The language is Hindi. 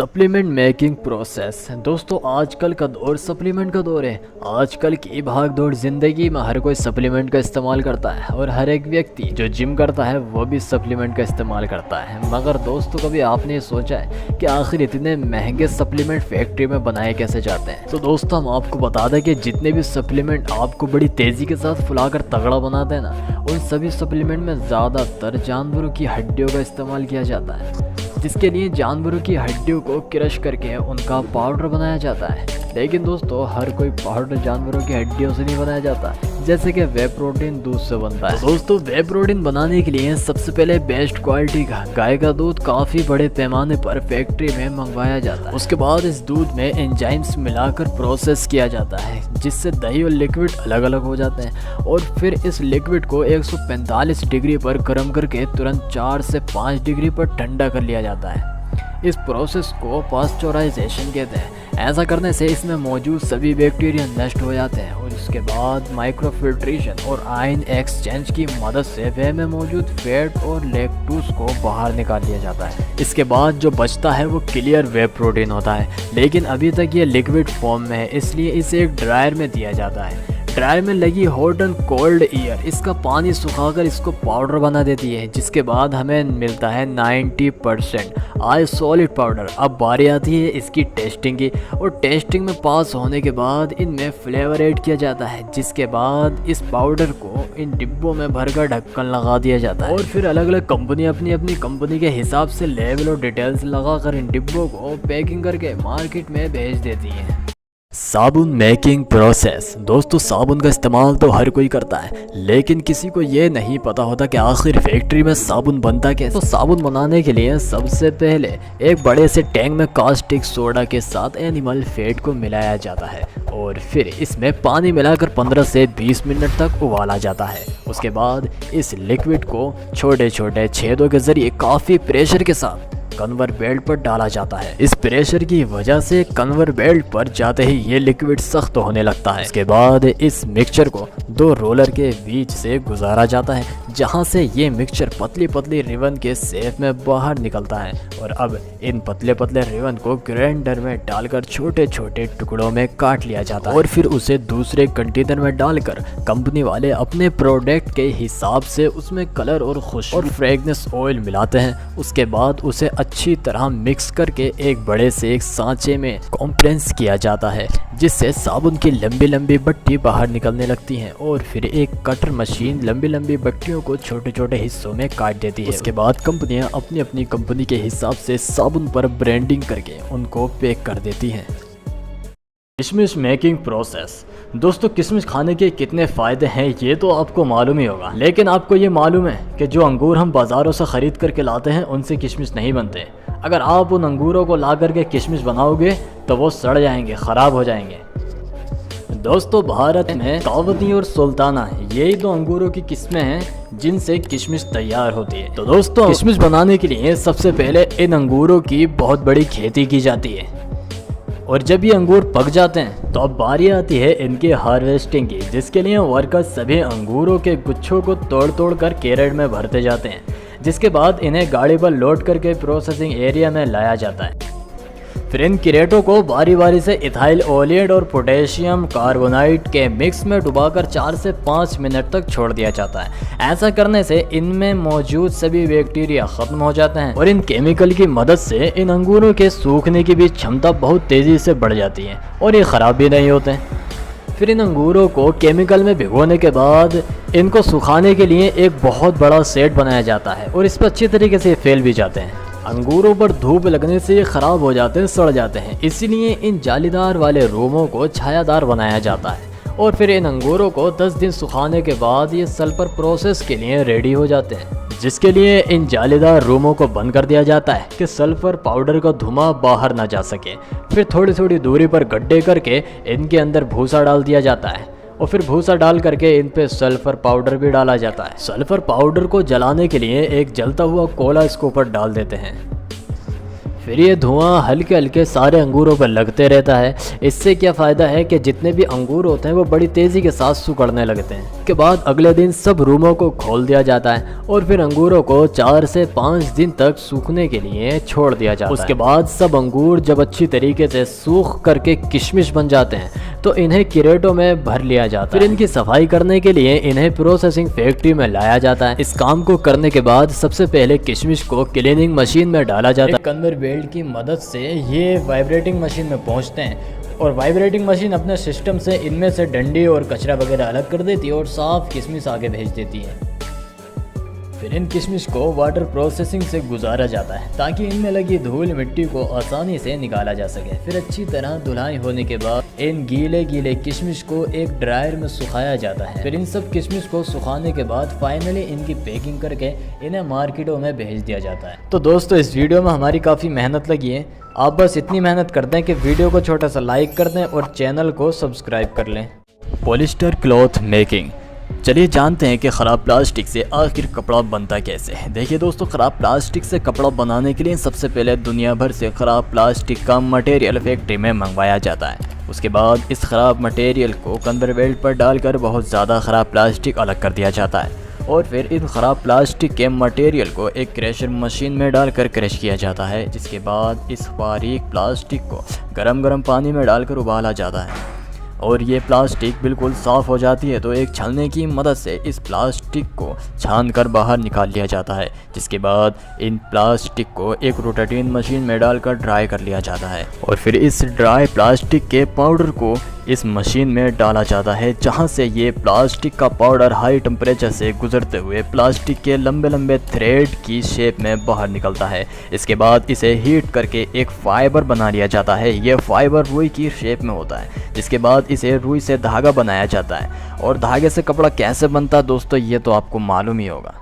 Supplement making process. दोस्तों आजकल का दौर सप्लीमेंट का दौर है। आजकल की भाग दौड़ ज़िंदगी में हर कोई सप्लीमेंट का इस्तेमाल करता है और हर एक व्यक्ति जो जिम करता है वो भी सप्लीमेंट का इस्तेमाल करता है। मगर दोस्तों कभी आपने ये सोचा है कि आखिर इतने महंगे सप्लीमेंट फैक्ट्री में बनाए कैसे जाते हैं? तो दोस्तों हम आपको बता दें कि जितने भी सप्लीमेंट आपको बड़ी तेज़ी के साथ फुलाकर तगड़ा बनाते हैं ना, उन सभी सप्लीमेंट में ज़्यादातर जानवरों की हड्डियों का इस्तेमाल किया जाता है, जिसके लिए जानवरों की हड्डियों को क्रश करके उनका पाउडर बनाया जाता है। लेकिन दोस्तों हर कोई पाउडर जानवरों की हड्डियों से नहीं बनाया जाता, जैसे कि वे प्रोटीन दूध से बनता है। तो दोस्तों वे प्रोटीन बनाने के लिए सबसे पहले बेस्ट क्वालिटी का गाय का दूध काफ़ी बड़े पैमाने पर फैक्ट्री में मंगवाया जाता है। उसके बाद इस दूध में एंजाइम्स मिलाकर प्रोसेस किया जाता है, जिससे दही और लिक्विड अलग अलग हो जाते हैं। और फिर इस लिक्विड को 145 डिग्री पर गर्म करके तुरंत 4 से 5 डिग्री पर ठंडा कर लिया जाता है। इस प्रोसेस को पास्चराइजेशन कहते हैं। ऐसा करने से इसमें मौजूद सभी बैक्टीरिया नष्ट हो जाते हैं और इसके बाद माइक्रोफिल्ट्रेशन और आयन एक्सचेंज की मदद से वे में मौजूद फैट और लैक्टोज को बाहर निकाल लिया जाता है। इसके बाद जो बचता है वो क्लियर वे प्रोटीन होता है, लेकिन अभी तक ये लिक्विड फॉर्म में है, इसलिए इसे एक ड्रायर में दिया जाता है। ड्रायर में लगी हॉट एंड कोल्ड एयर इसका पानी सुखाकर इसको पाउडर बना देती है, जिसके बाद हमें मिलता है 90% आय सॉलिड पाउडर। अब बारी आती है इसकी टेस्टिंग की, और टेस्टिंग में पास होने के बाद इनमें फ्लेवर ऐड किया जाता है, जिसके बाद इस पाउडर को इन डिब्बों में भरकर ढक्कन लगा दिया जाता है। और फिर अलग अलग कंपनी अपनी अपनी कंपनी के हिसाब से लेबल और डिटेल्स लगाकर इन डिब्बों को पैकिंग करके मार्केट में भेज देती है। साबुन मेकिंग प्रोसेस। दोस्तों साबुन का इस्तेमाल तो हर कोई करता है, लेकिन किसी को ये नहीं पता होता कि आखिर फैक्ट्री में साबुन बनता कैसे। तो साबुन बनाने के लिए सबसे पहले एक बड़े से टैंक में कास्टिक सोडा के साथ एनिमल फैट को मिलाया जाता है और फिर इसमें पानी मिलाकर 15 से 20 मिनट तक उबाला जाता है। उसके बाद इस लिक्विड को छोटे छोटे छेदों के जरिए काफ़ी प्रेशर के साथ कन्वर बेल्ट पर डाला जाता है। इस प्रेशर की वजह से कन्वर बेल्ट पर जाते ही ये लिक्विड सख्त होने लगता है। इसके बाद इस मिक्सचर को 2 रोलर के बीच से गुजारा जाता है, जहां से ये मिक्सचर पतली पतली रिबन के शेप में बाहर निकलता है। और अब इन पतले पतले रिबन को ग्राइंडर में डालकर छोटे छोटे टुकड़ों में काट लिया जाता है और फिर उसे दूसरे कंटेनर में डालकर कंपनी वाले अपने प्रोडक्ट के हिसाब से उसमें कलर और खुशबू और फ्रेगनेंस ऑयल मिलाते हैं। उसके बाद उसे अच्छी तरह मिक्स करके एक बड़े से एक सांचे में कॉम्प्रेस किया जाता है, जिससे साबुन की लंबी लंबी बट्टी बाहर निकलने लगती हैं। और फिर एक कटर मशीन लंबी लंबी बट्टियों को छोटे छोटे हिस्सों में काट देती है। उसके बाद कंपनियां अपनी अपनी कंपनी के हिसाब से साबुन पर ब्रांडिंग करके उनको पैक कर देती हैं। किशमिश मेकिंग प्रोसेस। दोस्तों किशमिश खाने के कितने फ़ायदे हैं ये तो आपको मालूम ही होगा, लेकिन आपको ये मालूम है कि जो अंगूर हम बाज़ारों से ख़रीद करके लाते हैं उनसे किशमिश नहीं बनते। अगर आप उन अंगूरों को ला करके किशमिश बनाओगे तो वो सड़ जाएंगे, ख़राब हो जाएंगे। दोस्तों भारत में कावती और सुल्ताना यही 2 अंगूरों की किस्में हैं जिनसे किशमिश तैयार होती है। तो दोस्तों किशमिश बनाने के लिए सबसे पहले इन अंगूरों की बहुत बड़ी खेती की जाती है, और जब ये अंगूर पक जाते हैं तो अब बारी आती है इनकी हार्वेस्टिंग की, जिसके लिए वर्कर्स सभी अंगूरों के गुच्छों को तोड़ तोड़ कर कैरेट में भरते जाते हैं, जिसके बाद इन्हें गाड़ी पर लोड करके प्रोसेसिंग एरिया में लाया जाता है। फिर इन क्रेटों को बारी बारी से इथाइल ओलियट और पोटेशियम कार्बोनाइट के मिक्स में डुबाकर 4 से 5 मिनट तक छोड़ दिया जाता है। ऐसा करने से इनमें मौजूद सभी बैक्टीरिया खत्म हो जाते हैं और इन केमिकल की मदद से इन अंगूरों के सूखने की भी क्षमता बहुत तेज़ी से बढ़ जाती है और ये ख़राब भी नहीं होते। फिर इन अंगूरों को केमिकल में भिगोने के बाद इनको सुखाने के लिए एक बहुत बड़ा सेट बनाया जाता है और इस पर अच्छी तरीके से फैल भी जाते हैं। अंगूरों पर धूप लगने से ये ख़राब हो जाते हैं, सड़ जाते हैं, इसीलिए इन जालीदार वाले रूमों को छायादार बनाया जाता है। और फिर इन अंगूरों को 10 दिन सुखाने के बाद ये सल्फर प्रोसेस के लिए रेडी हो जाते हैं, जिसके लिए इन जालीदार रूमों को बंद कर दिया जाता है कि सल्फर पाउडर का धुआं बाहर ना जा सके। फिर थोड़ी थोड़ी दूरी पर गड्ढे करके इनके अंदर भूसा डाल दिया जाता है और फिर भूसा डाल करके इन पे सल्फर पाउडर भी डाला जाता है। सल्फर पाउडर को जलाने के लिए एक जलता हुआ कोयला इसके ऊपर डाल देते हैं। फिर ये धुआं हल्के हल्के सारे अंगूरों पर लगते रहता है। इससे क्या फ़ायदा है कि जितने भी अंगूर होते हैं वो बड़ी तेज़ी के साथ सिकुड़ने लगते हैं। उसके बाद अगले दिन सब रूमों को खोल दिया जाता है और फिर अंगूरों को 4 से 5 दिन तक सूखने के लिए छोड़ दिया जाता है। उसके बाद सब अंगूर जब अच्छी तरीके से सूख करके किशमिश बन जाते हैं तो इन्हें क्रेटों में भर लिया जाता है। फिर इनकी सफाई करने के लिए इन्हें प्रोसेसिंग फैक्ट्री में लाया जाता है। इस काम को करने के बाद सबसे पहले किशमिश को क्लीनिंग मशीन में डाला जाता है। कन्वेयर बेल्ट की मदद से ये वाइब्रेटिंग मशीन में पहुंचते हैं और वाइब्रेटिंग मशीन अपने सिस्टम से इनमें से डंडी और कचरा वगैरह अलग कर देती है और साफ किशमिश आगे भेज देती है। फिर इन किशमिश को वाटर प्रोसेसिंग से गुजारा जाता है ताकि इनमें लगी धूल मिट्टी को आसानी से निकाला जा सके। फिर अच्छी तरह धुलाई होने के बाद इन गीले गीले किशमिश को एक ड्रायर में सुखाया जाता है। फिर इन सब किशमिश को सुखाने के बाद फाइनली इनकी पैकिंग करके इन्हें मार्केटों में भेज दिया जाता है। तो दोस्तों इस वीडियो में हमारी काफ़ी मेहनत लगी है। आप बस इतनी मेहनत कर दें कि वीडियो को छोटा सा लाइक कर दें और चैनल को सब्सक्राइब कर लें। Polyester cloth making. चलिए जानते हैं कि ख़राब प्लास्टिक से आखिर कपड़ा बनता कैसे है। देखिए दोस्तों, ख़राब प्लास्टिक से कपड़ा बनाने के लिए सबसे पहले दुनिया भर से ख़राब प्लास्टिक का मटेरियल फैक्ट्री में मंगवाया जाता है। उसके बाद इस ख़राब मटेरियल को कन्वेयर बेल्ट पर डालकर बहुत ज़्यादा ख़राब प्लास्टिक अलग कर दिया जाता है और फिर इन ख़राब प्लास्टिक के मटेरियल को एक क्रशर मशीन में डालकर क्रश किया जाता है। जिसके बाद इस बारीक प्लास्टिक को गरम पानी में डालकर उबाला जाता है और ये प्लास्टिक बिल्कुल साफ़ हो जाती है। तो एक छलने की मदद से इस प्लास्टिक को छान कर बाहर निकाल लिया जाता है। जिसके बाद इन प्लास्टिक को एक रोटेटिंग मशीन में डालकर ड्राई कर लिया जाता है और फिर इस ड्राई प्लास्टिक के पाउडर को इस मशीन में डाला जाता है, जहां से ये प्लास्टिक का पाउडर हाई टेम्परेचर से गुजरते हुए प्लास्टिक के लंबे लंबे थ्रेड की शेप में बाहर निकलता है। इसके बाद इसे हीट करके एक फाइबर बना लिया जाता है। यह फाइबर रुई की शेप में होता है। जिसके बाद इसे रुई से धागा बनाया जाता है और धागे से कपड़ा कैसे बनता है दोस्तों, ये तो आपको मालूम ही होगा।